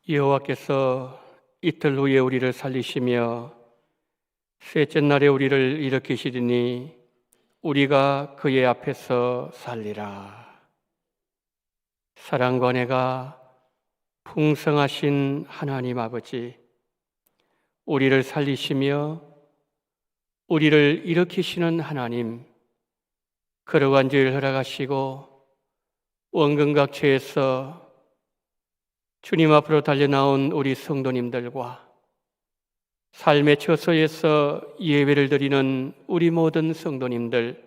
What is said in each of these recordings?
여호와께서 이틀 후에 우리를 살리시며 셋째 날에 우리를 일으키시리니 우리가 그의 앞에서 살리라. 사랑과 은혜가 풍성하신 하나님 아버지, 우리를 살리시며 우리를 일으키시는 하나님, 그러한 죄를 허락하시고 원근각처에서 주님 앞으로 달려나온 우리 성도님들과 삶의 처소에서 예배를 드리는 우리 모든 성도님들,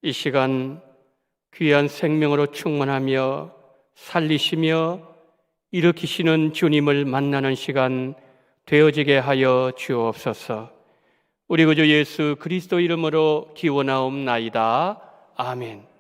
이 시간 귀한 생명으로 충만하며 살리시며 일으키시는 주님을 만나는 시간 되어지게 하여 주옵소서. 우리 구주 예수 그리스도 이름으로 기원하옵나이다. 아멘.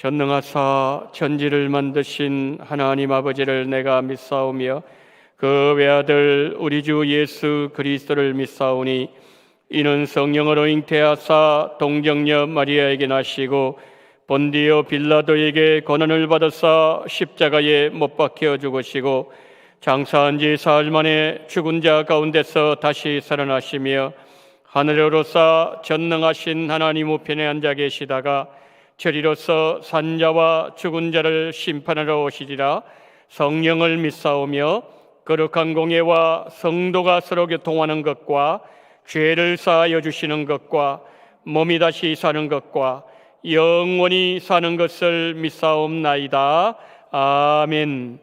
전능하사 천지를 만드신 하나님 아버지를 내가 믿사오며 그 외아들 우리 주 예수 그리스도를 믿사오니 이는 성령으로 잉태하사 동정녀 마리아에게 나시고 본디오 빌라도에게 고난을 받으사 십자가에 못 박혀 죽으시고 장사한 지 사흘 만에 죽은 자 가운데서 다시 살아나시며 하늘에 오르사 전능하신 하나님 우편에 앉아 계시다가 저리로서 산자와 죽은 자를 심판하러 오시리라. 성령을 믿사오며 거룩한 공예와 성도가 서로 교통하는 것과 죄를 사하여 주시는 것과 몸이 다시 사는 것과 영원히 사는 것을 믿사옵나이다. 아멘.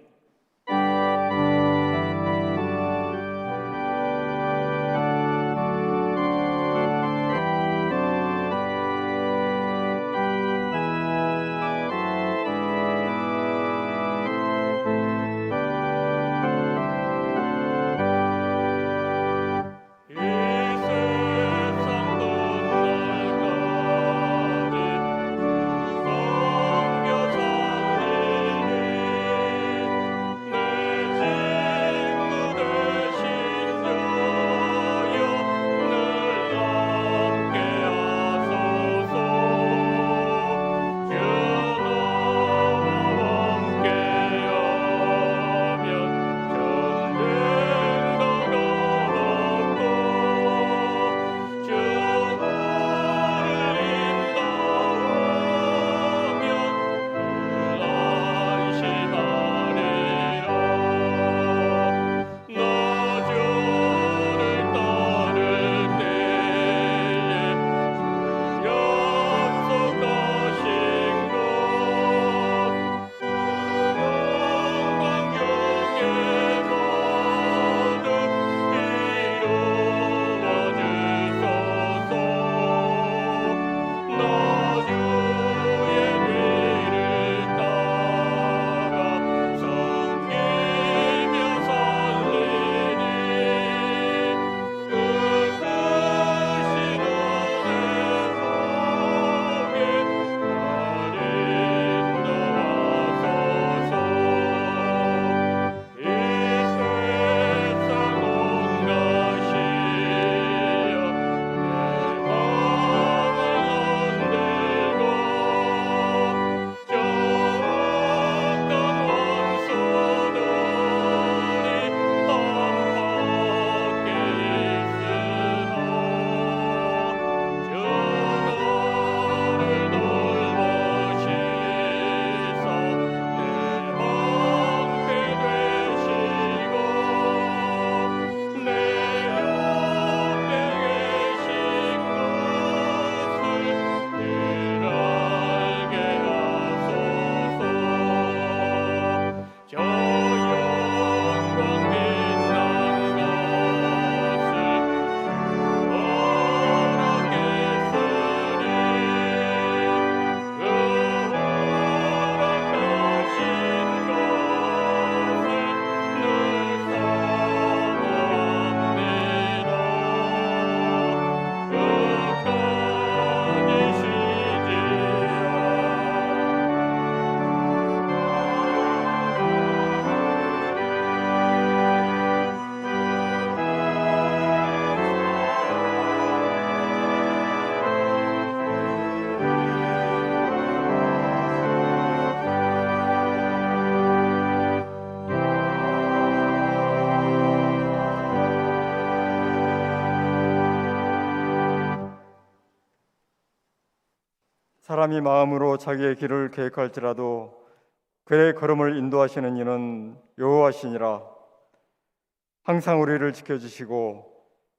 사람이 마음으로 자기의 길을 계획할지라도 그의 걸음을 인도하시는 이는 여호와시니라. 항상 우리를 지켜주시고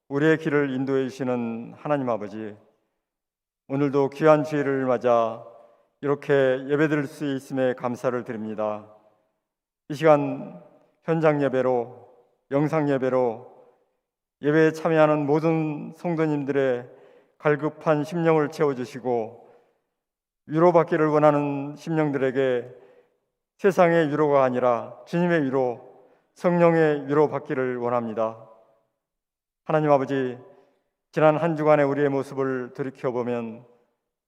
우리의 길을 인도해 주시는 하나님 아버지, 오늘도 귀한 주일을 맞아 이렇게 예배드릴 수 있음에 감사를 드립니다. 이 시간 현장 예배로, 영상 예배로 예배에 참여하는 모든 성도님들의 갈급한 심령을 채워주시고 위로받기를 원하는 심령들에게 세상의 위로가 아니라 주님의 위로, 성령의 위로받기를 원합니다. 하나님 아버지, 지난 한 주간의 우리의 모습을 돌이켜보면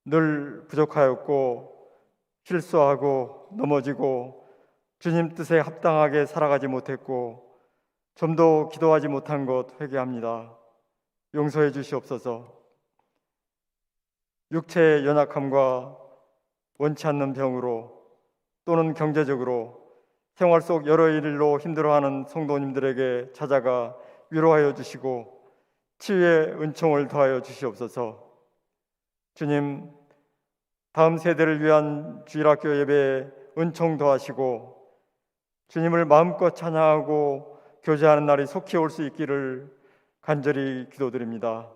늘 부족하였고 실수하고 넘어지고 주님 뜻에 합당하게 살아가지 못했고 좀 더 기도하지 못한 것 회개합니다. 용서해 주시옵소서. 육체의 연약함과 원치 않는 병으로 또는 경제적으로 생활 속 여러 일로 힘들어하는 성도님들에게 찾아가 위로하여 주시고 치유의 은총을 더하여 주시옵소서. 주님, 다음 세대를 위한 주일학교 예배에 은총 더하시고 주님을 마음껏 찬양하고 교제하는 날이 속히 올 수 있기를 간절히 기도드립니다.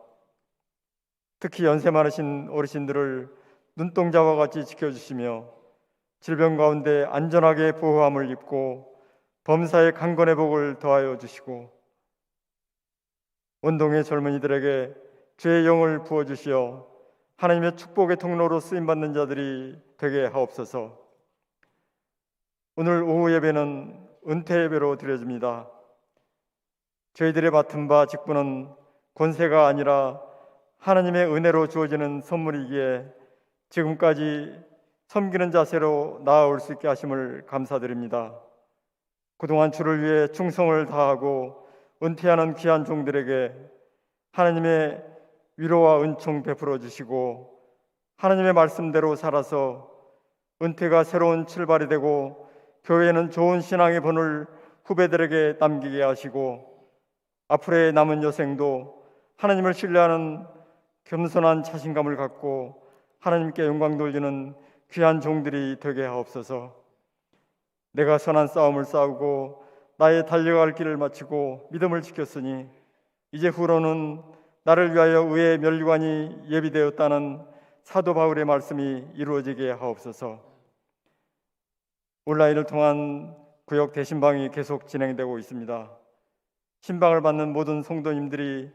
특히 연세 많으신 어르신들을 눈동자와 같이 지켜주시며 질병 가운데 안전하게 보호함을 입고 범사의 강건의 복을 더하여 주시고 원동의 젊은이들에게 주의 영을 부어주시어 하나님의 축복의 통로로 쓰임받는 자들이 되게 하옵소서. 오늘 오후 예배는 은퇴 예배로 드려집니다. 저희들의 맡은 바 직분은 권세가 아니라 하나님의 은혜로 주어지는 선물이기에 지금까지 섬기는 자세로 나아올 수 있게 하심을 감사드립니다. 그동안 주를 위해 충성을 다하고 은퇴하는 귀한 종들에게 하나님의 위로와 은총 베풀어 주시고 하나님의 말씀대로 살아서 은퇴가 새로운 출발이 되고 교회에는 좋은 신앙의 본을 후배들에게 남기게 하시고 앞으로의 남은 여생도 하나님을 신뢰하는 겸손한 자신감을 갖고 하나님께 영광 돌리는 귀한 종들이 되게 하옵소서. 내가 선한 싸움을 싸우고 나의 달려갈 길을 마치고 믿음을 지켰으니 이제 후로는 나를 위하여 의의 면류관이 예비되었다는 사도 바울의 말씀이 이루어지게 하옵소서. 온라인을 통한 구역 대신방이 계속 진행되고 있습니다. 신방을 받는 모든 성도님들이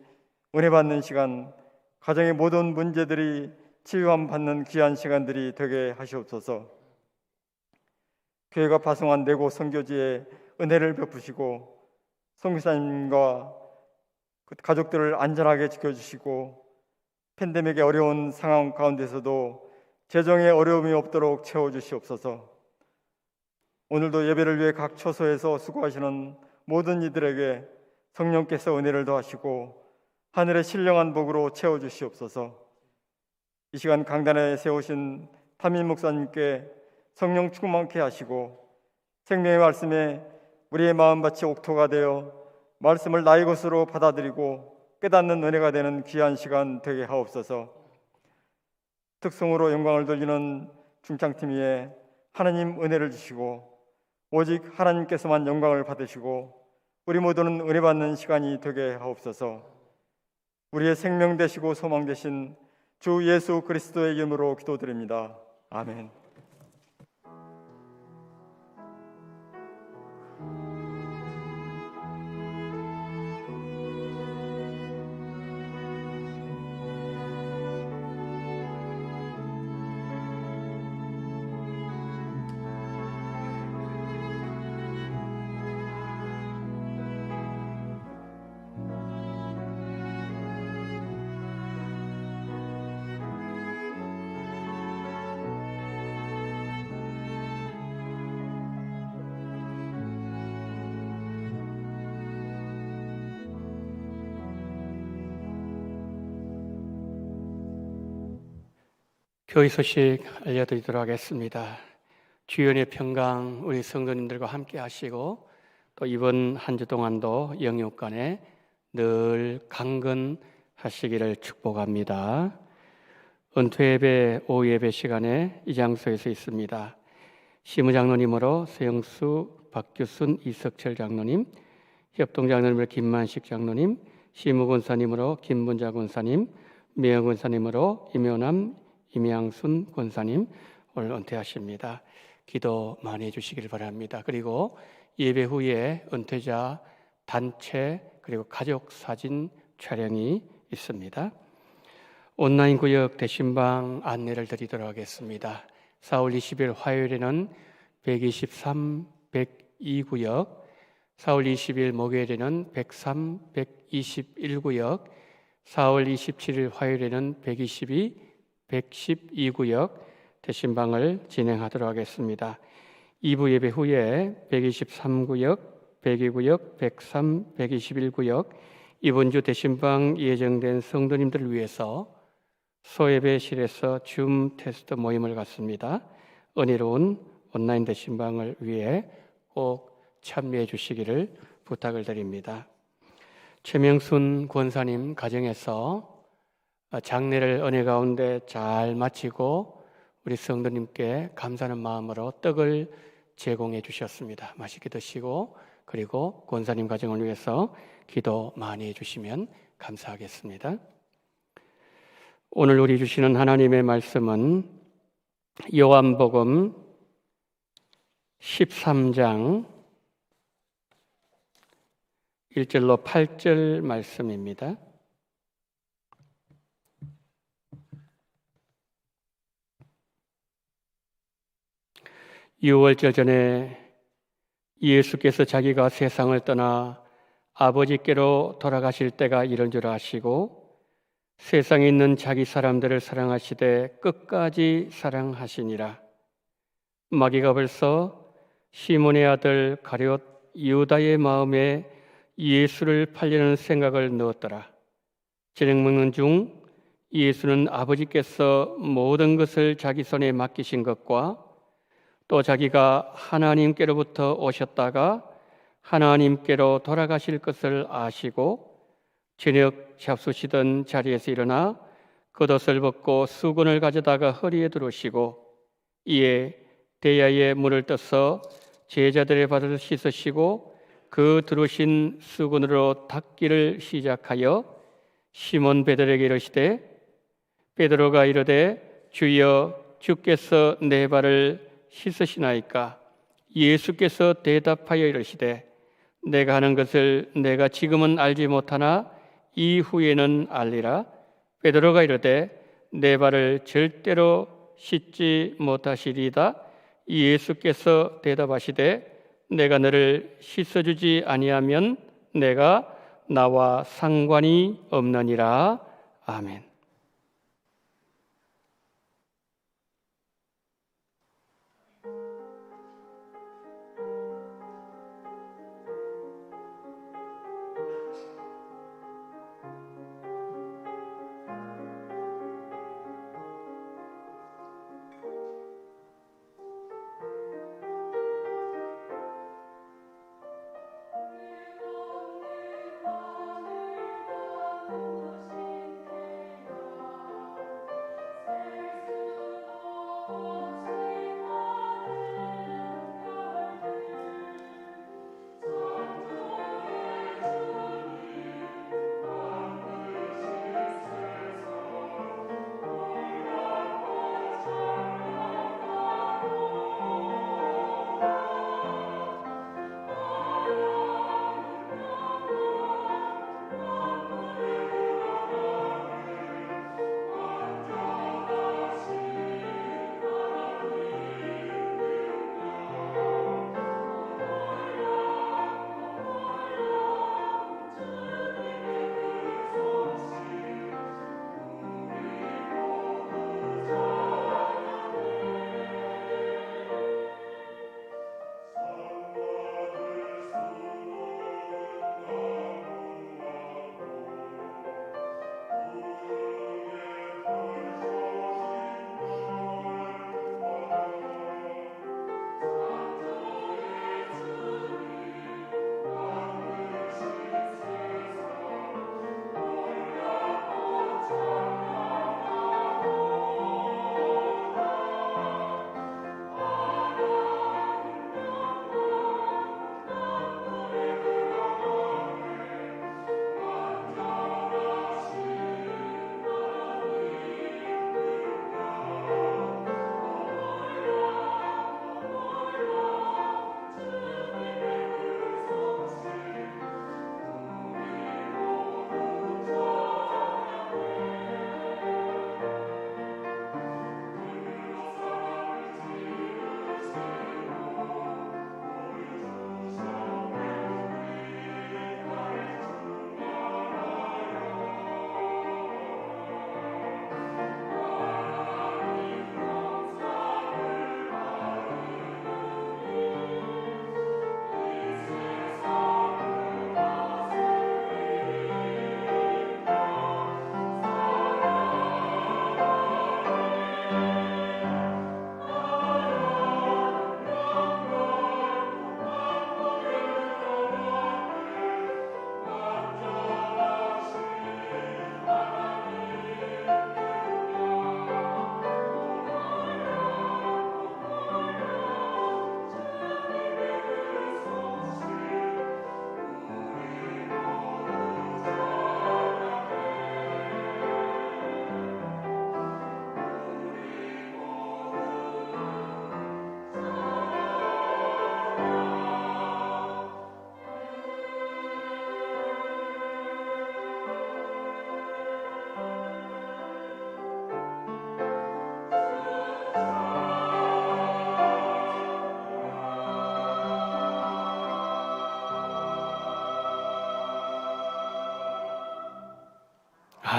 은혜 받는 시간, 가정의 모든 문제들이 치유함 받는 귀한 시간들이 되게 하시옵소서. 교회가 파송한 4곳 선교지에 은혜를 베푸시고 선교사님과 가족들을 안전하게 지켜주시고 팬데믹의 어려운 상황 가운데서도 재정에 어려움이 없도록 채워주시옵소서. 오늘도 예배를 위해 각 처소에서 수고하시는 모든 이들에게 성령께서 은혜를 더하시고 하늘의 신령한 복으로 채워주시옵소서. 이 시간 강단에 세우신 담임 목사님께 성령 충만케 하시고 생명의 말씀에 우리의 마음밭이 옥토가 되어 말씀을 나의 것으로 받아들이고 깨닫는 은혜가 되는 귀한 시간 되게 하옵소서. 특성으로 영광을 돌리는 중창팀 위에 하나님 은혜를 주시고 오직 하나님께서만 영광을 받으시고 우리 모두는 은혜 받는 시간이 되게 하옵소서. 우리의 생명 되시고 소망 되신 주 예수 그리스도의 이름으로 기도드립니다. 아멘. 교회 소식 알려드리도록 하겠습니다. 주연의 평강 우리 성도님들과 함께 하시고 또 이번 한 주 동안도 영육간에 늘 강건하시기를 축복합니다. 은퇴예배, 오후예배 시간에 이 장소에서 있습니다. 시무장로님으로 서영수, 박규순, 이석철 장로님, 협동장로님으로 김만식 장로님, 시무권사님으로 김문자 권사님, 명권사님으로 임효남, 임양순 권사님 오늘 은퇴하십니다. 기도 많이 해주시길 바랍니다. 그리고 예배 후에 은퇴자 단체 그리고 가족 사진 촬영이 있습니다. 온라인 구역 대신방 안내를 드리도록 하겠습니다. 4월 20일 화요일에는 123, 102구역, 4월 20일 목요일에는 103, 121구역, 4월 27일 화요일에는 122, 112구역 대신방을 진행하도록 하겠습니다. 2부 예배 후에 123구역, 102구역, 103, 121구역 이번 주 대신방 예정된 성도님들을 위해서 소예배실에서 줌 테스트 모임을 갖습니다. 은혜로운 온라인 대신방을 위해 꼭 참여해 주시기를 부탁을 드립니다. 최명순 권사님 가정에서 장례를 은혜 가운데 잘 마치고 우리 성도님께 감사하는 마음으로 떡을 제공해 주셨습니다. 맛있게 드시고 그리고 권사님 가정을 위해서 기도 많이 해주시면 감사하겠습니다. 오늘 우리 주시는 하나님의 말씀은 요한복음 13장 1절로 8절 말씀입니다. 유월절 전에 예수께서 자기가 세상을 떠나 아버지께로 돌아가실 때가 이른 줄 아시고 세상에 있는 자기 사람들을 사랑하시되 끝까지 사랑하시니라. 마귀가 벌써 시몬의 아들 가룟 유다의 마음에 예수를 팔려는 생각을 넣었더라. 저녁 먹는 중 예수는 아버지께서 모든 것을 자기 손에 맡기신 것과 또 자기가 하나님께로부터 오셨다가 하나님께로 돌아가실 것을 아시고 저녁 잡수시던 자리에서 일어나 겉옷을 벗고 수건을 가져다가 허리에 두르시고 이에 대야에 물을 떠서 제자들의 발을 씻으시고 그 두르신 수건으로 닦기를 시작하여 시몬 베드로에게 이르시되 베드로가 이르되 주여 주께서 내 발을 씻으시나이까? 예수께서 대답하여 이르시되 내가 하는 것을 내가 지금은 알지 못하나 이후에는 알리라. 베드로가 이르되 내 발을 절대로 씻지 못하시리다. 예수께서 대답하시되 내가 너를 씻어주지 아니하면 내가 나와 상관이 없느니라. 아멘.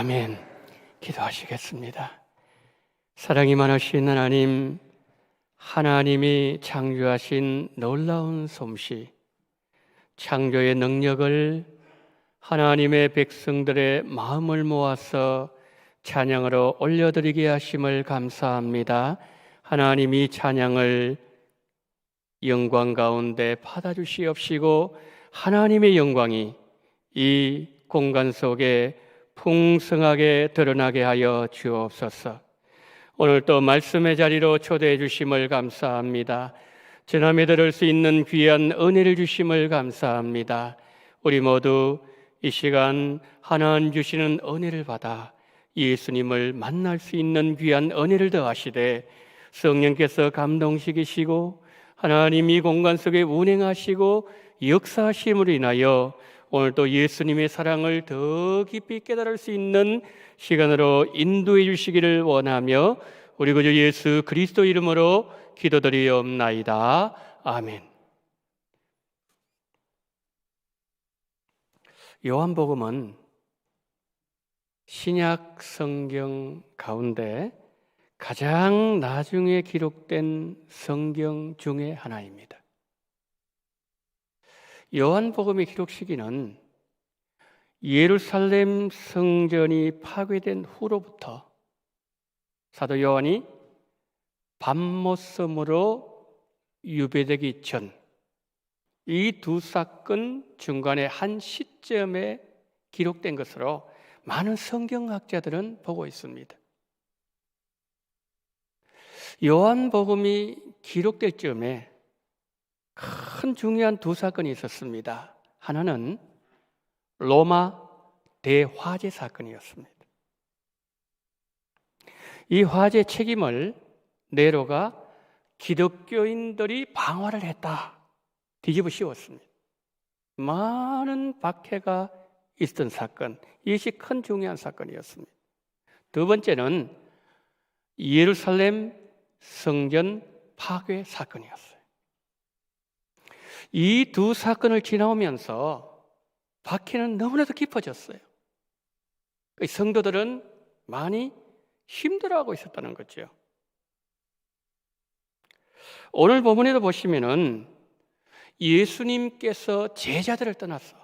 아멘. 기도하시겠습니다. 사랑이 많으신 하나님, 하나님이 창조하신 놀라운 솜씨, 창조의 능력을 하나님의 백성들의 마음을 모아서 찬양으로 올려드리게 하심을 감사합니다. 하나님이 찬양을 영광 가운데 받아주시옵시고 하나님의 영광이 이 공간 속에 풍성하게 드러나게 하여 주옵소서. 오늘 또 말씀의 자리로 초대해 주심을 감사합니다. 전함에 들을 수 있는 귀한 은혜를 주심을 감사합니다. 우리 모두 이 시간 하나님 주시는 은혜를 받아 예수님을 만날 수 있는 귀한 은혜를 더하시되 성령께서 감동시키시고 하나님이 공간 속에 운행하시고 역사하심으로 인하여 오늘도 예수님의 사랑을 더 깊이 깨달을 수 있는 시간으로 인도해 주시기를 원하며 우리 구주 예수 그리스도 이름으로 기도드리옵나이다. 아멘. 요한복음은 신약 성경 가운데 가장 나중에 기록된 성경 중에 하나입니다. 요한복음의 기록 시기는 예루살렘 성전이 파괴된 후로부터 사도 요한이 밤모섬으로 유배되기 전 이 두 사건 중간에 한 시점에 기록된 것으로 많은 성경학자들은 보고 있습니다. 요한복음이 기록될 즈음에 큰 중요한 두 사건이 있었습니다. 하나는 로마 대화재 사건이었습니다. 이 화재 책임을 네로가 기독교인들이 방화를 했다 뒤집어 씌웠습니다. 많은 박해가 있었던 사건, 이것이 큰 중요한 사건이었습니다. 두 번째는 예루살렘 성전 파괴 사건이었어요. 이 두 사건을 지나오면서 박해는 너무나도 깊어졌어요. 성도들은 많이 힘들어하고 있었다는 거죠. 오늘 본문에도 보시면은 예수님께서 제자들을 떠나서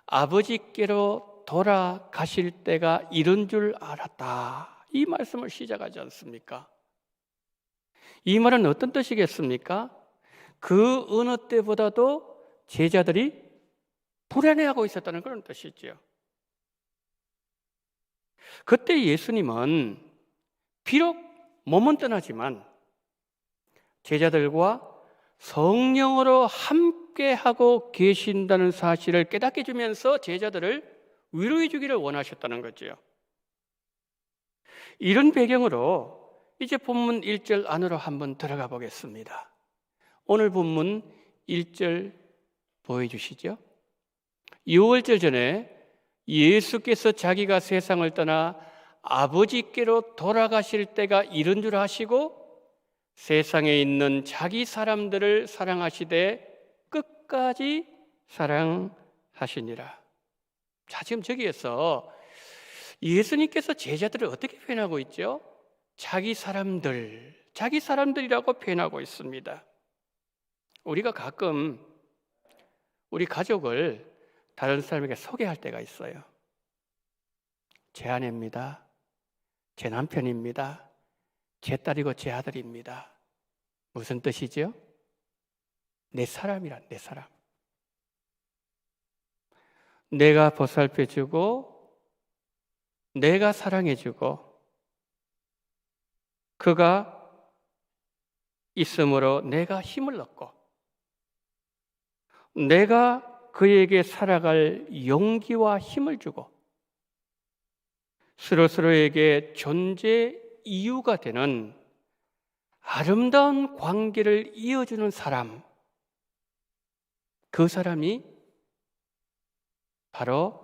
아버지께로 돌아가실 때가 이른 줄 알았다. 이 말씀을 시작하지 않습니까? 이 말은 어떤 뜻이겠습니까? 그 어느 때보다도 제자들이 불안해하고 있었다는 그런 뜻이죠. 그때 예수님은 비록 몸은 떠나지만 제자들과 성령으로 함께하고 계신다는 사실을 깨닫게 해주면서 제자들을 위로해 주기를 원하셨다는 거죠. 이런 배경으로 이제 본문 1절 안으로 한번 들어가 보겠습니다. 오늘 본문 1절 보여주시죠. 6월절 전에 예수께서 자기가 세상을 떠나 아버지께로 돌아가실 때가 이른 줄 아시고 세상에 있는 자기 사람들을 사랑하시되 끝까지 사랑하시니라. 자, 지금 저기에서 예수님께서 제자들을 어떻게 표현하고 있죠? 자기 사람들이라고 표현하고 있습니다. 우리가 가끔 우리 가족을 다른 사람에게 소개할 때가 있어요. 제 아내입니다. 제 남편입니다. 제 딸이고 제 아들입니다. 무슨 뜻이죠? 내 사람이란 내 사람. 내가 보살펴주고 내가 사랑해주고 그가 있으므로 내가 힘을 얻고 내가 그에게 살아갈 용기와 힘을 주고 서로서로에게 존재 이유가 되는 아름다운 관계를 이어주는 사람, 그 사람이 바로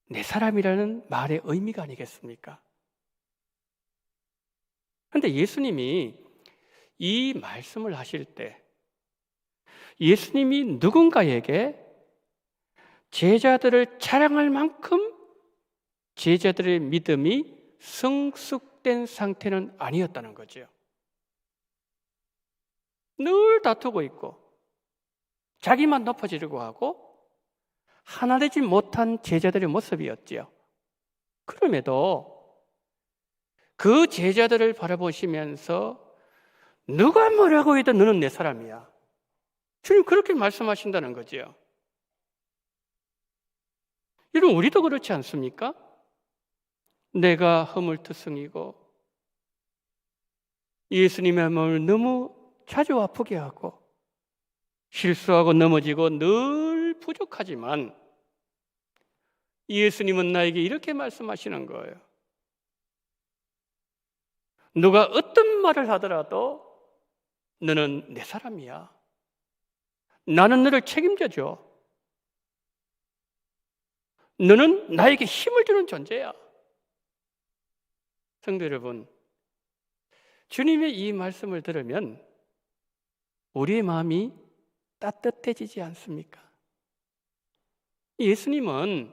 내 사람이라는 말의 의미가 아니겠습니까? 그런데 예수님이 이 말씀을 하실 때 예수님이 누군가에게 제자들을 자랑할 만큼 제자들의 믿음이 성숙된 상태는 아니었다는 거죠. 늘 다투고 있고 자기만 높아지려고 하고 하나 되지 못한 제자들의 모습이었지요. 그럼에도 그 제자들을 바라보시면서 누가 뭐라고 해도 너는 내 사람이야. 주님 그렇게 말씀하신다는 거지요. 여러분, 우리도 그렇지 않습니까? 내가 허물투성이고 예수님의 마음을 너무 자주 아프게 하고 실수하고 넘어지고 늘 부족하지만 예수님은 나에게 이렇게 말씀하시는 거예요. 누가 어떤 말을 하더라도 너는 내 사람이야. 나는 너를 책임져줘. 너는 나에게 힘을 주는 존재야. 성도 여러분, 주님의 이 말씀을 들으면 우리의 마음이 따뜻해지지 않습니까? 예수님은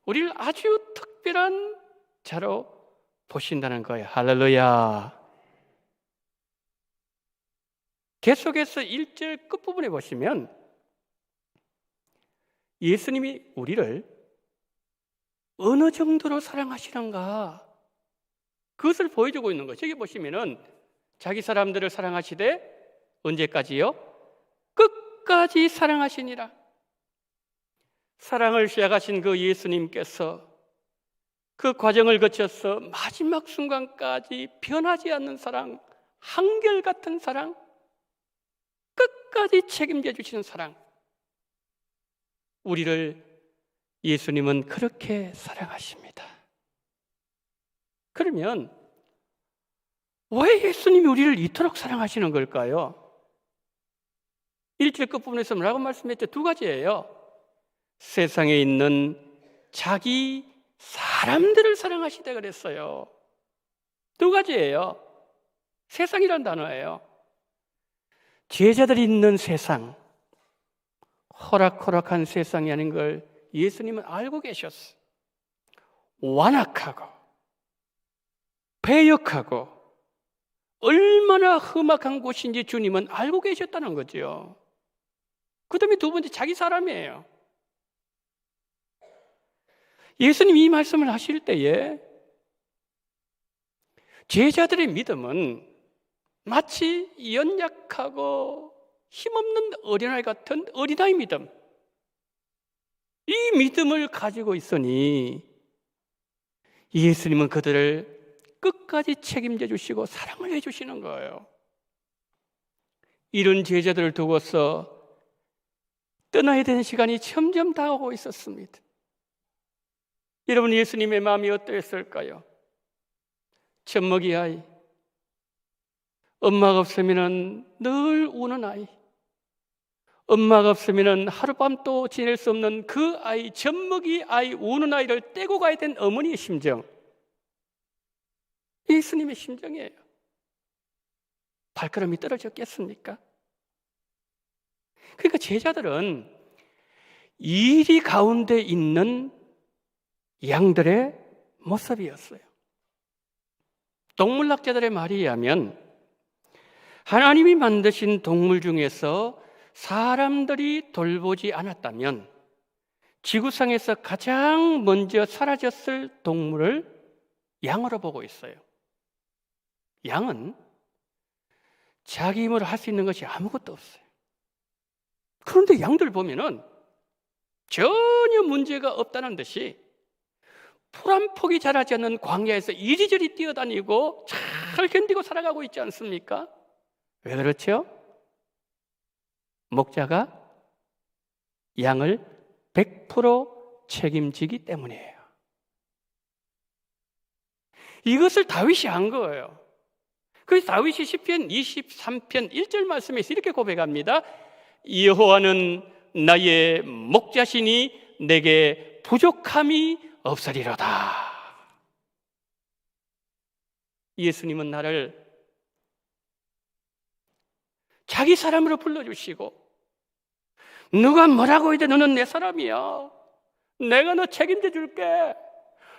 우리를 아주 특별한 자로 보신다는 거예요. 할렐루야. 계속해서 1절 끝부분에 보시면 예수님이 우리를 어느 정도로 사랑하시는가 그것을 보여주고 있는 거죠. 여기 보시면은 자기 사람들을 사랑하시되 언제까지요? 끝까지 사랑하시니라. 사랑을 시작하신 그 예수님께서 그 과정을 거쳐서 마지막 순간까지 변하지 않는 사랑, 한결같은 사랑, 끝까지 책임져 주시는 사랑, 우리를 예수님은 그렇게 사랑하십니다. 그러면 왜 예수님이 우리를 이토록 사랑하시는 걸까요? 1절 끝부분에서 뭐라고 말씀했죠? 두 가지예요. 세상에 있는 자기 사람들을 사랑하시다 그랬어요. 두 가지예요. 세상이란 단어예요. 제자들이 있는 세상, 호락호락한 세상이 아닌 걸 예수님은 알고 계셨어요. 완악하고 배역하고 얼마나 험악한 곳인지 주님은 알고 계셨다는 거죠. 그 다음에 두 번째, 자기 사람이에요. 예수님이 이 말씀을 하실 때에 제자들의 믿음은 마치 연약하고 힘없는 어린아이 같은 어린아이 믿음, 이 믿음을 가지고 있으니 예수님은 그들을 끝까지 책임져 주시고 사랑을 해 주시는 거예요. 이런 제자들을 두고서 떠나야 되는 시간이 점점 다가오고 있었습니다. 여러분, 예수님의 마음이 어떠했을까요? 젖먹이 아이, 엄마가 없으면 늘 우는 아이, 엄마가 없으면 하룻밤도 지낼 수 없는 그 아이, 젖먹이 아이, 우는 아이를 떼고 가야 된 어머니의 심정, 예수님의 심정이에요. 발걸음이 떨어졌겠습니까? 그러니까 제자들은 이리 가운데 있는 양들의 모습이었어요. 동물학자들의 말에 의하면 하나님이 만드신 동물 중에서 사람들이 돌보지 않았다면 지구상에서 가장 먼저 사라졌을 동물을 양으로 보고 있어요. 양은 자기 힘으로 할 수 있는 것이 아무것도 없어요. 그런데 양들 보면은 전혀 문제가 없다는 듯이 풀 한 폭이 자라지 않는 광야에서 이리저리 뛰어다니고 잘 견디고 살아가고 있지 않습니까? 왜 그렇죠? 목자가 양을 100% 책임지기 때문이에요. 이것을 다윗이 한 거예요. 그래서 다윗이 시편 23편 1절 말씀에서 이렇게 고백합니다. 여호와는 나의 목자시니 내게 부족함이 없으리로다. 예수님은 나를 자기 사람으로 불러주시고 누가 뭐라고 해도 너는 내 사람이야. 내가 너 책임져 줄게.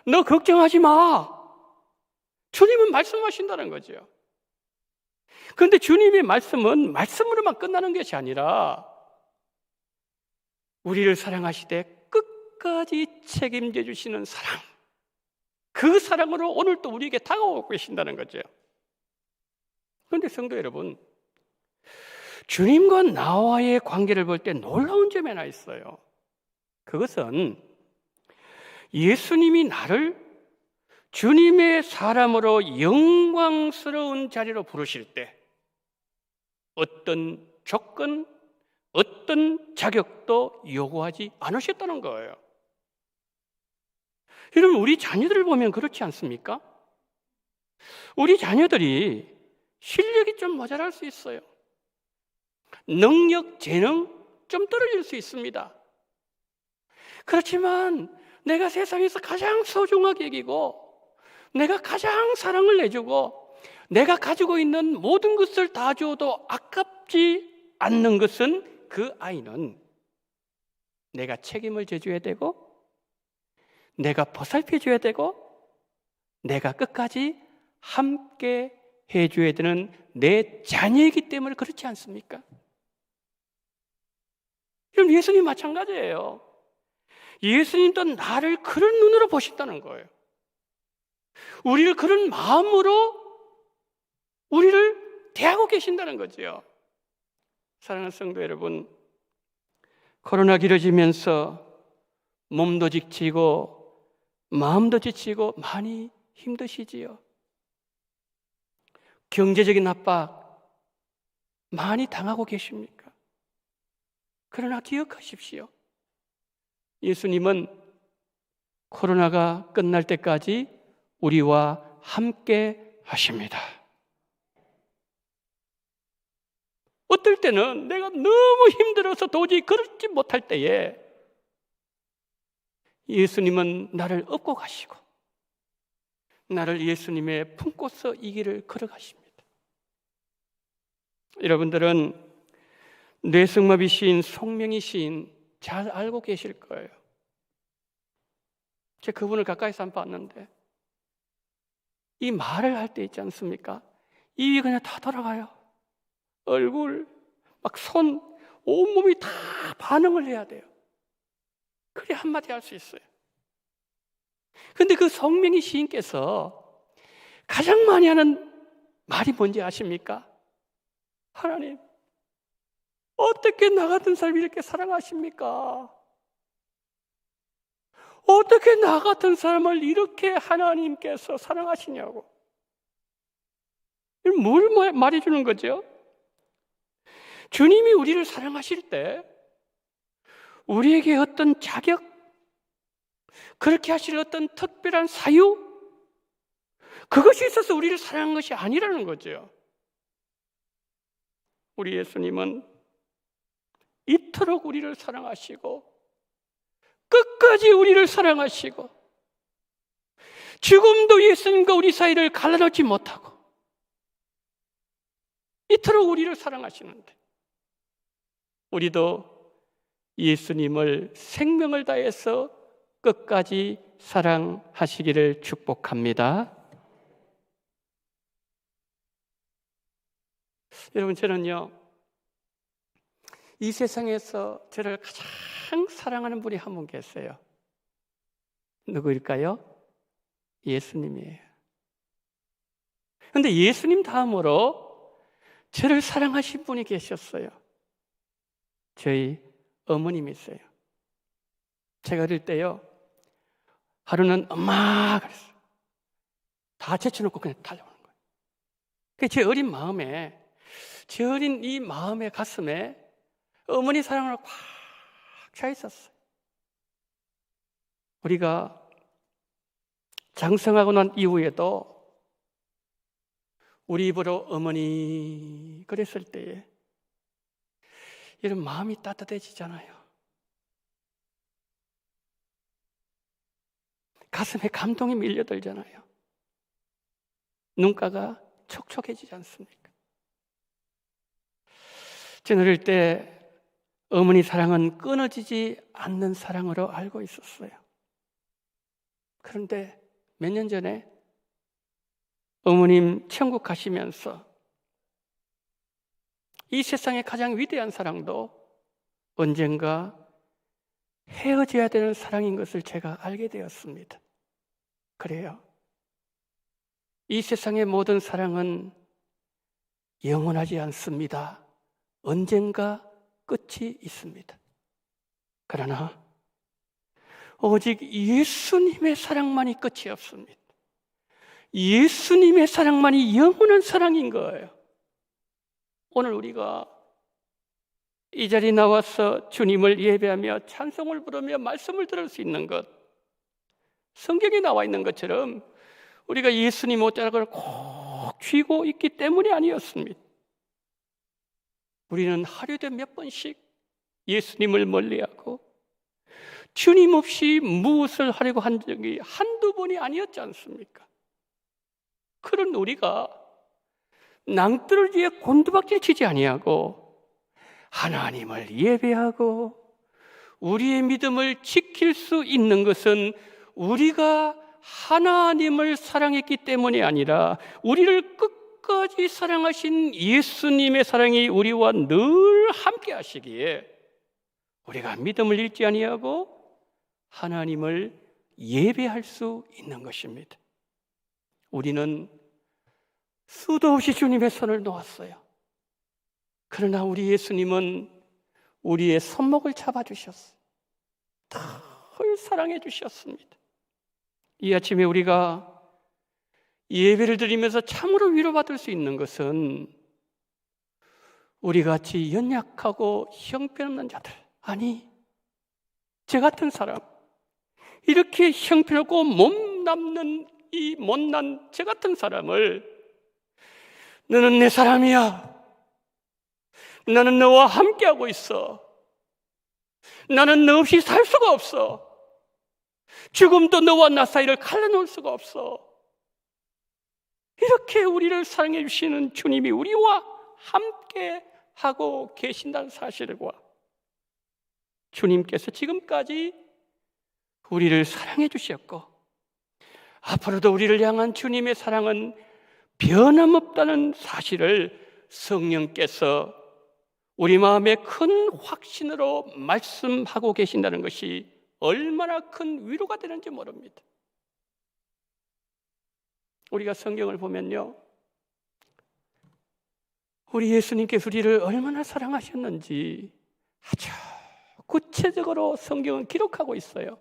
너 걱정하지 마. 주님은 말씀하신다는 거죠. 그런데 주님의 말씀은 말씀으로만 끝나는 것이 아니라 우리를 사랑하시되 끝까지 책임져 주시는 사랑, 그 사랑으로 오늘 또 우리에게 다가오고 계신다는 거죠. 그런데 성도 여러분, 주님과 나와의 관계를 볼 때 놀라운 점이 하나 있어요. 그것은 예수님이 나를 주님의 사람으로 영광스러운 자리로 부르실 때 어떤 조건, 어떤 자격도 요구하지 않으셨다는 거예요. 여러분, 우리 자녀들을 보면 그렇지 않습니까? 우리 자녀들이 실력이 좀 모자랄 수 있어요. 능력, 재능 좀 떨어질 수 있습니다. 그렇지만 내가 세상에서 가장 소중하게 여기고 내가 가장 사랑을 내주고 내가 가지고 있는 모든 것을 다 줘도 아깝지 않는 것은 그 아이는 내가 책임을 져줘야 되고 내가 보살펴줘야 되고 내가 끝까지 함께 해줘야 되는 내 자녀이기 때문에 그렇지 않습니까? 그럼 예수님 마찬가지예요. 예수님도 나를 그런 눈으로 보신다는 거예요. 우리를 그런 마음으로 우리를 대하고 계신다는 거죠. 사랑하는 성도 여러분, 코로나 길어지면서 몸도 지치고 마음도 지치고 많이 힘드시지요. 경제적인 압박 많이 당하고 계십니까? 그러나 기억하십시오. 예수님은 코로나가 끝날 때까지 우리와 함께 하십니다. 어떨 때는 내가 너무 힘들어서 도저히 걸지 못할 때에 예수님은 나를 업고 가시고 나를 예수님의 품고서 이 길을 걸어가십니다. 여러분들은 뇌승마비 시인 송명희 시인 잘 알고 계실 거예요. 제가 그분을 가까이서 한번 봤는데 이 말을 할 때 있지 않습니까? 입이 그냥 다 돌아가요. 얼굴, 막 손, 온몸이 다 반응을 해야 돼요. 그래 한마디 할 수 있어요. 그런데 그 송명희 시인께서 가장 많이 하는 말이 뭔지 아십니까? 하나님, 어떻게 나 같은 사람을 이렇게 사랑하십니까? 어떻게 나 같은 사람을 이렇게 하나님께서 사랑하시냐고. 뭘 말해주는 거죠? 주님이 우리를 사랑하실 때 우리에게 어떤 자격, 그렇게 하실 어떤 특별한 사유, 그것이 있어서 우리를 사랑한 것이 아니라는 거죠. 우리 예수님은 이토록 우리를 사랑하시고 끝까지 우리를 사랑하시고 지금도 예수님과 우리 사이를 갈라놓지 못하고 이토록 우리를 사랑하시는데 우리도 예수님을 생명을 다해서 끝까지 사랑하시기를 축복합니다. 여러분, 저는요, 이 세상에서 저를 가장 사랑하는 분이 한 분 계세요. 누구일까요? 예수님이에요. 그런데 예수님 다음으로 저를 사랑하신 분이 계셨어요. 저희 어머님이세요. 제가 어릴 때요, 하루는 엄마 그랬어요. 다 제쳐놓고 그냥 달려오는 거예요. 제 어린 마음에, 제 어린 이 마음의 가슴에 어머니 사랑으로 꽉 차 있었어요. 우리가 장성하고 난 이후에도 우리 입으로 어머니 그랬을 때에 이런 마음이 따뜻해지잖아요. 가슴에 감동이 밀려들잖아요. 눈가가 촉촉해지지 않습니까? 저는 어릴 때 어머니 사랑은 끊어지지 않는 사랑으로 알고 있었어요. 그런데 몇 년 전에 어머님 천국 가시면서 이 세상의 가장 위대한 사랑도 언젠가 헤어져야 되는 사랑인 것을 제가 알게 되었습니다. 그래요. 이 세상의 모든 사랑은 영원하지 않습니다. 언젠가 끝이 있습니다. 그러나 오직 예수님의 사랑만이 끝이 없습니다. 예수님의 사랑만이 영원한 사랑인 거예요. 오늘 우리가 이 자리에 나와서 주님을 예배하며 찬송을 부르며 말씀을 들을 수 있는 것, 성경에 나와 있는 것처럼 우리가 예수님 옷자락을 꼭 쥐고 있기 때문이 아니었습니다. 우리는 하루에 몇 번씩 예수님을 멀리하고 주님 없이 무엇을 하려고 한 적이 한두 번이 아니었지 않습니까? 그런 우리가 낭떠를 위해 곤두박질 치지 아니하고 하나님을 예배하고 우리의 믿음을 지킬 수 있는 것은 우리가 하나님을 사랑했기 때문이 아니라 우리를 끝까지 사랑하신 예수님의 사랑이 우리와 늘 함께 하시기에 우리가 믿음을 잃지 아니하고 하나님을 예배할 수 있는 것입니다. 우리는 수도 없이 주님의 손을 놓았어요. 그러나 우리 예수님은 우리의 손목을 잡아주셨어요. 늘 사랑해 주셨습니다. 이 아침에 우리가 예배를 드리면서 참으로 위로받을 수 있는 것은 우리같이 연약하고 형편없는 자들, 아니 저 같은 사람, 이렇게 형편없고 몸남는 이 못난 저 같은 사람을 너는 내 사람이야, 나는 너와 함께하고 있어, 나는 너 없이 살 수가 없어, 죽음도 너와 나 사이를 갈라놓을 수가 없어, 이렇게 우리를 사랑해 주시는 주님이 우리와 함께 하고 계신다는 사실과 주님께서 지금까지 우리를 사랑해 주셨고 앞으로도 우리를 향한 주님의 사랑은 변함없다는 사실을 성령께서 우리 마음에 큰 확신으로 말씀하고 계신다는 것이 얼마나 큰 위로가 되는지 모릅니다. 우리가 성경을 보면요, 우리 예수님께서 우리를 얼마나 사랑하셨는지 아주 구체적으로 성경은 기록하고 있어요.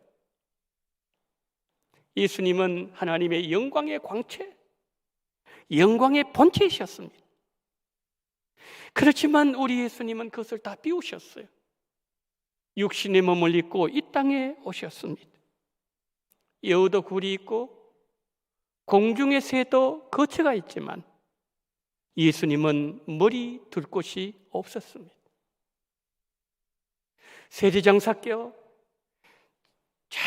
예수님은 하나님의 영광의 광채, 영광의 본체이셨습니다. 그렇지만 우리 예수님은 그것을 다 비우셨어요. 육신의 몸을 입고 이 땅에 오셨습니다. 여우도 굴이 있고 공중의 새도 거처가 있지만 예수님은 머리 둘 곳이 없었습니다. 세리장사께서 저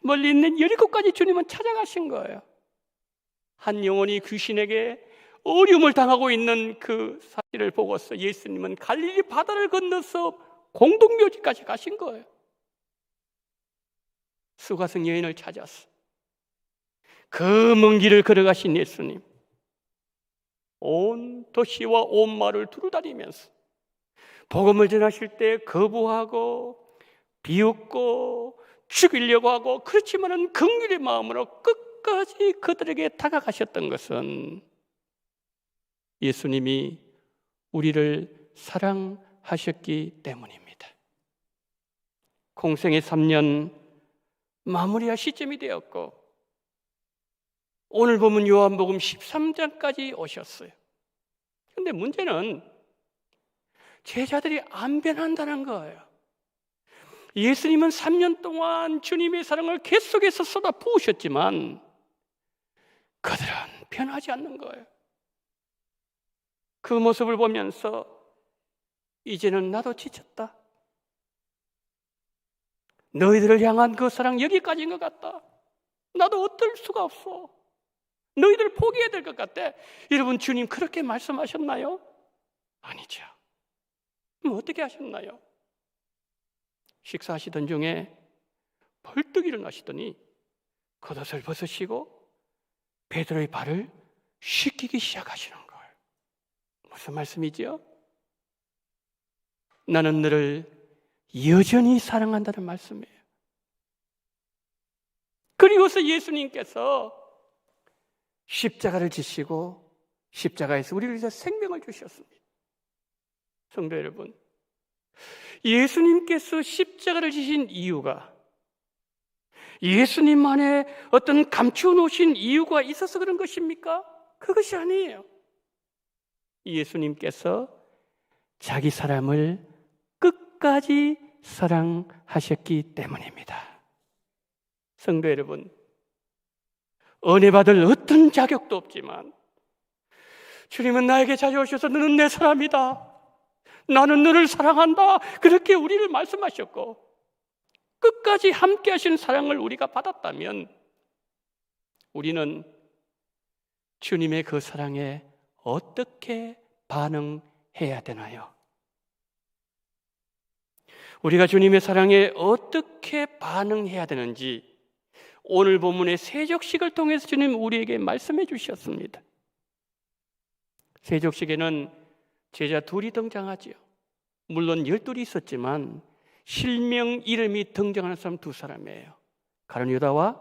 멀리 있는 여리고까지 주님은 찾아가신 거예요. 한 영혼이 귀신에게 어려움을 당하고 있는 그 사실을 보고서 예수님은 갈릴리 바다를 건너서 공동묘지까지 가신 거예요. 수가성 여인을 찾아서 그 먼 길을 걸어가신 예수님, 온 도시와 온 마을을 두루다니면서 복음을 전하실 때 거부하고 비웃고 죽이려고 하고, 그렇지만은 긍휼의 마음으로 끝까지 그들에게 다가가셨던 것은 예수님이 우리를 사랑하셨기 때문입니다. 공생의 3년 마무리할 시점이 되었고 오늘 보면 요한복음 13장까지 오셨어요. 그런데 문제는 제자들이 안 변한다는 거예요. 예수님은 3년 동안 주님의 사랑을 계속해서 쏟아 부으셨지만 그들은 변하지 않는 거예요. 그 모습을 보면서 이제는 나도 지쳤다, 너희들을 향한 그 사랑 여기까지인 것 같다, 나도 어떨 수가 없어, 너희들 포기해야 될 것 같아. 여러분, 주님 그렇게 말씀하셨나요? 아니죠. 그럼 어떻게 하셨나요? 식사하시던 중에 벌떡 일어나시더니 겉옷을 벗으시고 베드로의 발을 씻기기 시작하시는 거예요. 무슨 말씀이죠? 나는 너를 여전히 사랑한다는 말씀이에요. 그리고서 예수님께서 십자가를 지시고 십자가에서 우리를 위해서 생명을 주셨습니다. 성도 여러분, 예수님께서 십자가를 지신 이유가 예수님 안에 어떤 감추어 놓으신 이유가 있어서 그런 것입니까? 그것이 아니에요. 예수님께서 자기 사람을 끝까지 사랑하셨기 때문입니다. 성도 여러분, 은혜 받을 어떤 자격도 없지만 주님은 나에게 찾아오셔서 너는 내 사람이다, 나는 너를 사랑한다, 그렇게 우리를 말씀하셨고 끝까지 함께 하신 사랑을 우리가 받았다면 우리는 주님의 그 사랑에 어떻게 반응해야 되나요? 우리가 주님의 사랑에 어떻게 반응해야 되는지 오늘 본문의 세족식을 통해서 주님 우리에게 말씀해 주셨습니다. 세족식에는 제자 둘이 등장하지요. 물론 12이 있었지만 실명 이름이 등장하는 사람 두 사람이에요. 가룟 유다와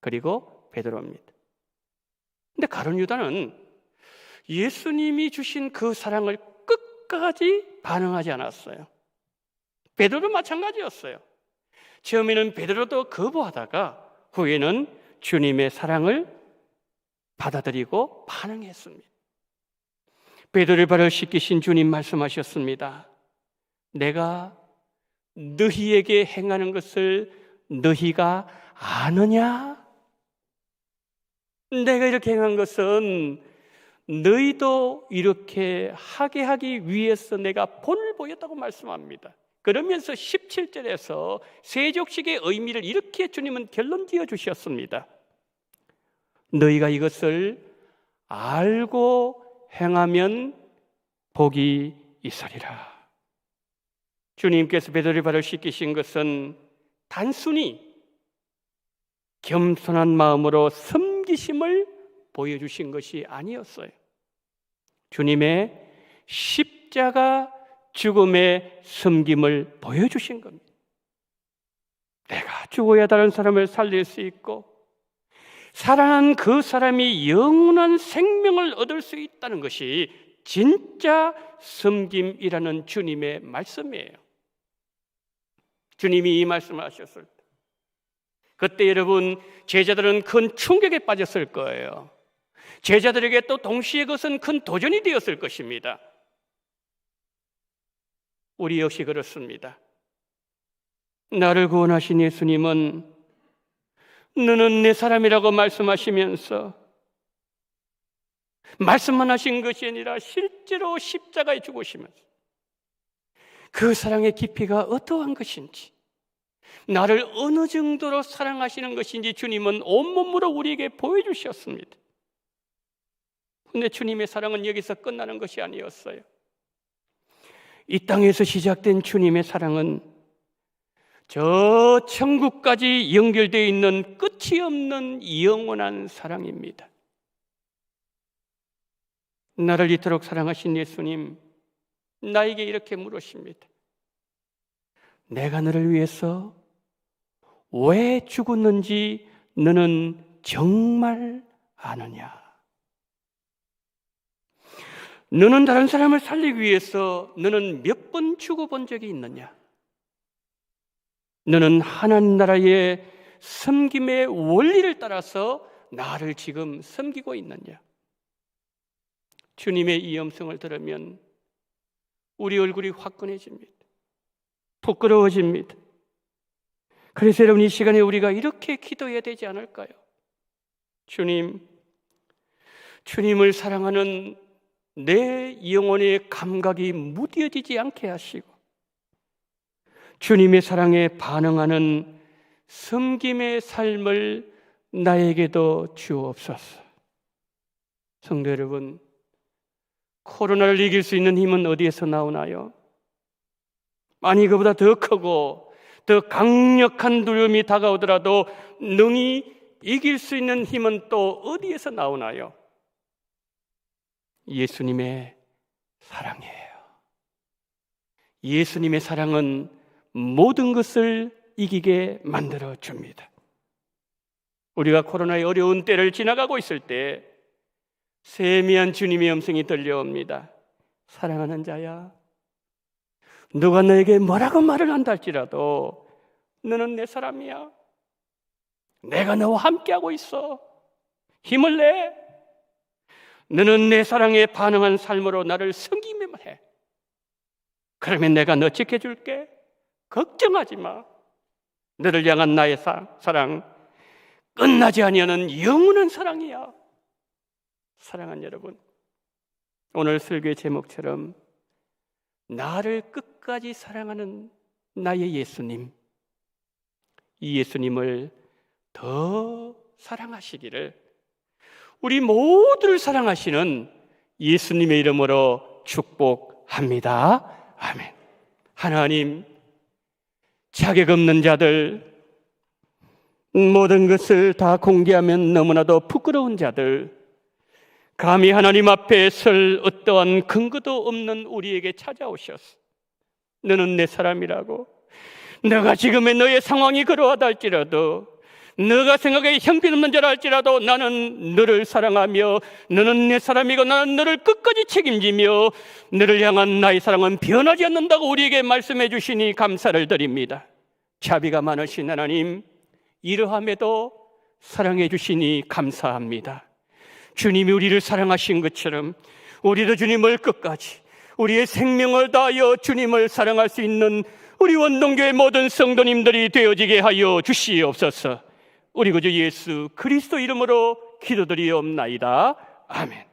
그리고 베드로입니다. 근데 가룟 유다는 예수님이 주신 그 사랑을 끝까지 반응하지 않았어요. 베드로도 마찬가지였어요. 처음에는 베드로도 거부하다가 후에는 주님의 사랑을 받아들이고 반응했습니다. 베드로의 발을 씻기신 주님 말씀하셨습니다. 내가 너희에게 행하는 것을 너희가 아느냐? 내가 이렇게 행한 것은 너희도 이렇게 하게 하기 위해서 내가 본을 보였다고 말씀합니다. 그러면서 17절에서 세족식의 의미를 이렇게 주님은 결론 지어 주셨습니다. 너희가 이것을 알고 행하면 복이 있으리라. 주님께서 베드로의 발을 씻기신 것은 단순히 겸손한 마음으로 섬기심을 보여주신 것이 아니었어요. 주님의 십자가 죽음의 섬김을 보여주신 겁니다. 내가 죽어야 다른 사람을 살릴 수 있고 살아난 그 사람이 영원한 생명을 얻을 수 있다는 것이 진짜 섬김이라는 주님의 말씀이에요. 주님이 이 말씀을 하셨을 때 그때 여러분 제자들은 큰 충격에 빠졌을 거예요. 제자들에게 또 동시에 그것은 큰 도전이 되었을 것입니다. 우리 역시 그렇습니다. 나를 구원하신 예수님은 너는 내 사람이라고 말씀하시면서 말씀만 하신 것이 아니라 실제로 십자가에 죽으시면서 그 사랑의 깊이가 어떠한 것인지, 나를 어느 정도로 사랑하시는 것인지 주님은 온몸으로 우리에게 보여주셨습니다. 그런데 주님의 사랑은 여기서 끝나는 것이 아니었어요. 이 땅에서 시작된 주님의 사랑은 저 천국까지 연결되어 있는 끝이 없는 영원한 사랑입니다. 나를 이토록 사랑하신 예수님, 나에게 이렇게 물으십니다. 내가 너를 위해서 왜 죽었는지 너는 정말 아느냐? 너는 다른 사람을 살리기 위해서 너는 몇 번 죽어본 적이 있느냐? 너는 하나님 나라의 섬김의 원리를 따라서 나를 지금 섬기고 있느냐? 주님의 이 음성을 들으면 우리 얼굴이 화끈해집니다. 부끄러워집니다. 그래서 여러분 이 시간에 우리가 이렇게 기도해야 되지 않을까요? 주님을 사랑하는 내 영혼의 감각이 무뎌지지 않게 하시고 주님의 사랑에 반응하는 섬김의 삶을 나에게도 주옵소서. 성도 여러분, 코로나를 이길 수 있는 힘은 어디에서 나오나요? 아니 그보다 더 크고 더 강력한 두려움이 다가오더라도 능히 이길 수 있는 힘은 또 어디에서 나오나요? 예수님의 사랑이에요. 예수님의 사랑은 모든 것을 이기게 만들어 줍니다. 우리가 코로나의 어려운 때를 지나가고 있을 때 세미한 주님의 음성이 들려옵니다. 사랑하는 자야, 누가 너에게 뭐라고 말을 한다 할지라도 너는 내 사람이야. 내가 너와 함께하고 있어. 힘을 내. 너는 내 사랑에 반응한 삶으로 나를 섬기면 해. 그러면 내가 너 지켜줄게. 걱정하지 마. 너를 향한 나의 사랑 끝나지 아니하는 영원한 사랑이야. 사랑하는 여러분, 오늘 설교의 제목처럼 나를 끝까지 사랑하는 나의 예수님, 이 예수님을 더 사랑하시기를, 우리 모두를 사랑하시는 예수님의 이름으로 축복합니다. 아멘. 하나님, 자격 없는 자들, 모든 것을 다 공개하면 너무나도 부끄러운 자들, 감히 하나님 앞에 설 어떠한 근거도 없는 우리에게 찾아오셨어. 너는 내 사람이라고. 너가 지금의 너의 상황이 그러하다 할지라도, 너가 생각에 형편없는 자라 할지라도 나는 너를 사랑하며 너는 내 사람이고 나는 너를 끝까지 책임지며 너를 향한 나의 사랑은 변하지 않는다고 우리에게 말씀해 주시니 감사를 드립니다. 자비가 많으신 하나님, 이러함에도 사랑해 주시니 감사합니다. 주님이 우리를 사랑하신 것처럼 우리도 주님을 끝까지 우리의 생명을 다하여 주님을 사랑할 수 있는 우리 원동교의 모든 성도님들이 되어지게 하여 주시옵소서. 우리 구주 예수 그리스도 이름으로 기도드리옵나이다. 아멘.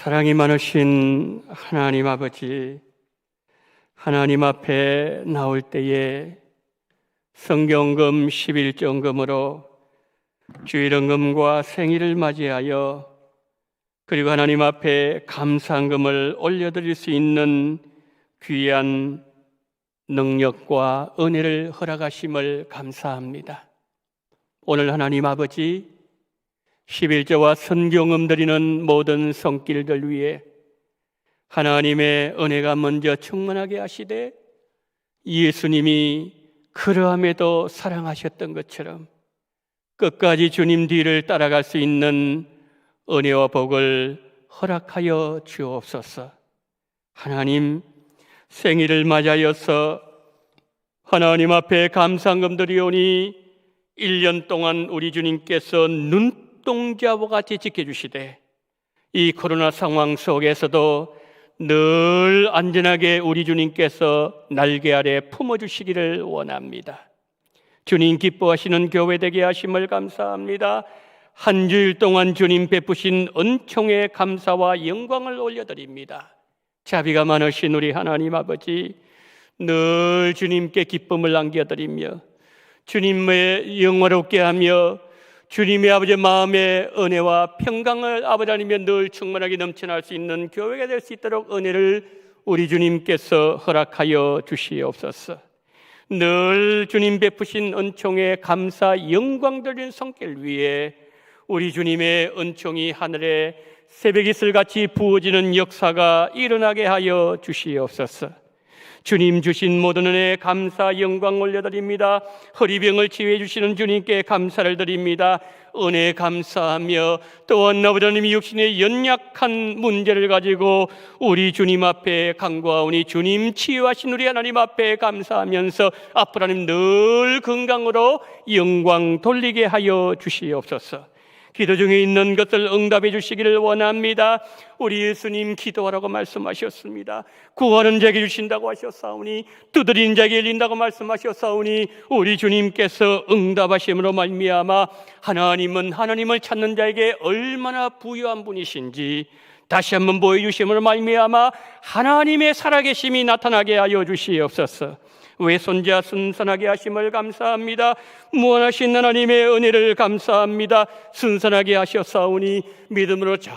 사랑이 많으신 하나님 아버지, 하나님 앞에 나올 때에 성경금 11정금으로 주일헌금과 생일을 맞이하여 그리고 하나님 앞에 감사금을 올려드릴 수 있는 귀한 능력과 은혜를 허락하심을 감사합니다. 오늘 하나님 아버지, 11조와 선경음 드리는 모든 손길들 위해 하나님의 은혜가 먼저 충만하게 하시되 예수님이 그러함에도 사랑하셨던 것처럼 끝까지 주님 뒤를 따라갈 수 있는 은혜와 복을 허락하여 주옵소서. 하나님, 생일을 맞이하여서 하나님 앞에 감사금 드리오니 1년 동안 우리 주님께서 눈동자와 같이 지켜주시되 이 코로나 상황 속에서도 늘 안전하게 우리 주님께서 날개 아래 품어주시기를 원합니다. 주님 기뻐하시는 교회 되게 하심을 감사합니다. 한 주일 동안 주님 베푸신 은총의 감사와 영광을 올려드립니다. 자비가 많으신 우리 하나님 아버지, 늘 주님께 기쁨을 안겨드리며 주님의 영화롭게 하며 주님의 아버지 마음의 은혜와 평강을 아버지 하나님의 늘 충만하게 넘쳐날 수 있는 교회가 될 수 있도록 은혜를 우리 주님께서 허락하여 주시옵소서. 늘 주님 베푸신 은총의 감사 영광 드리는 손길 위에 우리 주님의 은총이 하늘에 새벽 이슬같이 부어지는 역사가 일어나게 하여 주시옵소서. 주님 주신 모든 은혜 감사 영광 올려드립니다. 허리병을 치유해 주시는 주님께 감사를 드립니다. 은혜 감사하며 또한 아버지 하나님이 육신의 연약한 문제를 가지고 우리 주님 앞에 간구하오니 주님 치유하신 우리 하나님 앞에 감사하면서 앞으로 하나님 늘 건강으로 영광 돌리게 하여 주시옵소서. 기도 중에 있는 것을 응답해 주시기를 원합니다. 우리 예수님 기도하라고 말씀하셨습니다. 구하는 자에게 주신다고 하셨사오니 두드리는 자에게 열린다고 말씀하셨사오니 우리 주님께서 응답하심으로 말미암아 하나님은 하나님을 찾는 자에게 얼마나 부유한 분이신지 다시 한번 보여주심으로 말미암아 하나님의 살아계심이 나타나게 하여 주시옵소서. 외손자 순선하게 하심을 감사합니다. 무한하신 하나님의 은혜를 감사합니다. 순선하게 하셨사오니 믿음으로 잘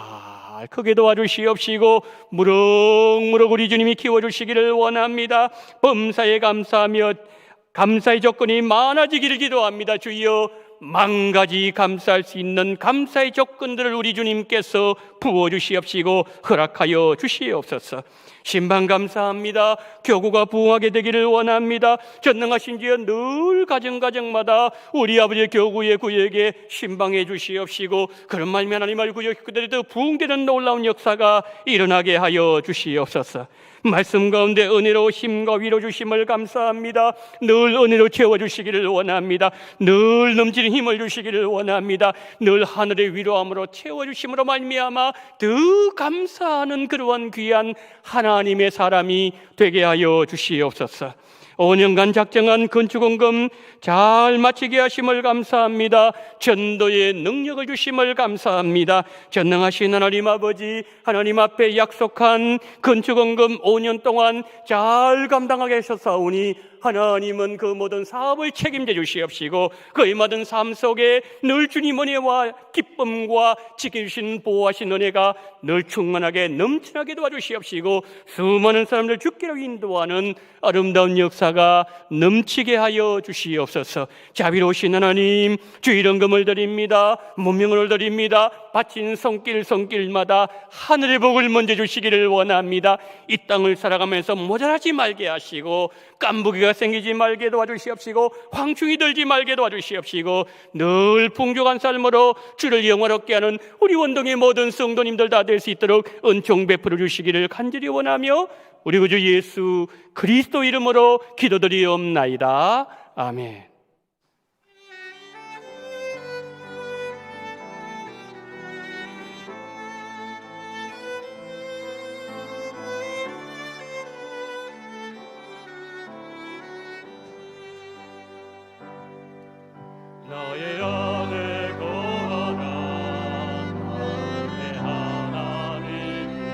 크게 도와주시옵시고 무럭무럭 우리 주님이 키워주시기를 원합니다. 범사에 감사하며 감사의 조건이 많아지기를 기도합니다. 주여, 만 가지 감사할 수 있는 감사의 조건들을 우리 주님께서 부어주시옵시고 허락하여 주시옵소서. 신방 감사합니다. 교구가 부흥하게 되기를 원합니다. 전능하신 주여, 늘 가정가정마다 우리 아버지의 교구의 구역에 신방해 주시옵시고 그런 말미 하나님을 구역 그대로 부흥되는 놀라운 역사가 일어나게 하여 주시옵소서. 말씀 가운데 은혜로 힘과 위로 주심을 감사합니다. 늘 은혜로 채워주시기를 원합니다. 늘 넘치는 힘을 주시기를 원합니다. 늘 하늘의 위로함으로 채워주심으로 말미암아 더 감사하는 그러한 귀한 하나님의 사람이 되게 하여 주시옵소서. 5년간 작정한 건축원금 잘 마치게 하심을 감사합니다. 전도의 능력을 주심을 감사합니다. 전능하신 하나님 아버지, 하나님 앞에 약속한 건축원금 5년 동안 잘 감당하게 하셨사오니 하나님은 그 모든 사업을 책임져 주시옵시고 그의 모든 삶 속에 늘 주님 은혜와 기쁨과 지켜주신 보호하신 은혜가 늘 충만하게 넘쳐나게 도와주시옵시고 수많은 사람들 죽기로 인도하는 아름다운 역사가 넘치게 하여 주시옵소서. 자비로우신 하나님, 주일헌금을 드립니다. 문명을 드립니다. 바친 손길마다 하늘의 복을 먼저 주시기를 원합니다. 이 땅을 살아가면서 모자라지 말게 하시고 깐부기가 생기지 말게 도와주시옵시고 황충이 들지 말게 도와주시옵시고 늘 풍족한 삶으로 주를 영화롭게 하는 우리 원동의 모든 성도님들 다 될 수 있도록 은총 베풀어 주시기를 간절히 원하며 우리 구주 예수 그리스도 이름으로 기도드리옵나이다. 아멘. 나의 안에 거하라 내 하나님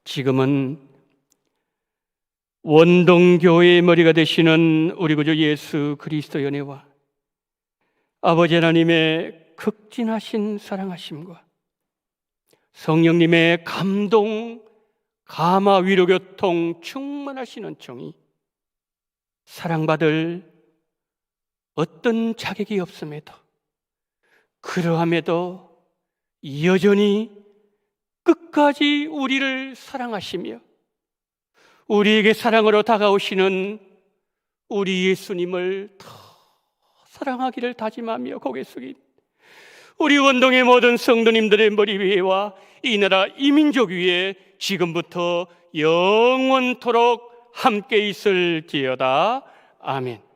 지금은 원동교회의 머리가 되시는 우리 구주 예수 그리스도의 은혜와 아버지 하나님의 극진하신 사랑하심과 성령님의 감동, 감화, 위로, 교통 충만하신 은총이 사랑받을 어떤 자격이 없음에도 그러함에도 여전히 끝까지 우리를 사랑하시며 우리에게 사랑으로 다가오시는 우리 예수님을 더 사랑하기를 다짐하며 고개 숙인 우리 원동의 모든 성도님들의 머리 위에와 이 나라 이민족 위에 지금부터 영원토록 함께 있을지어다. 아멘.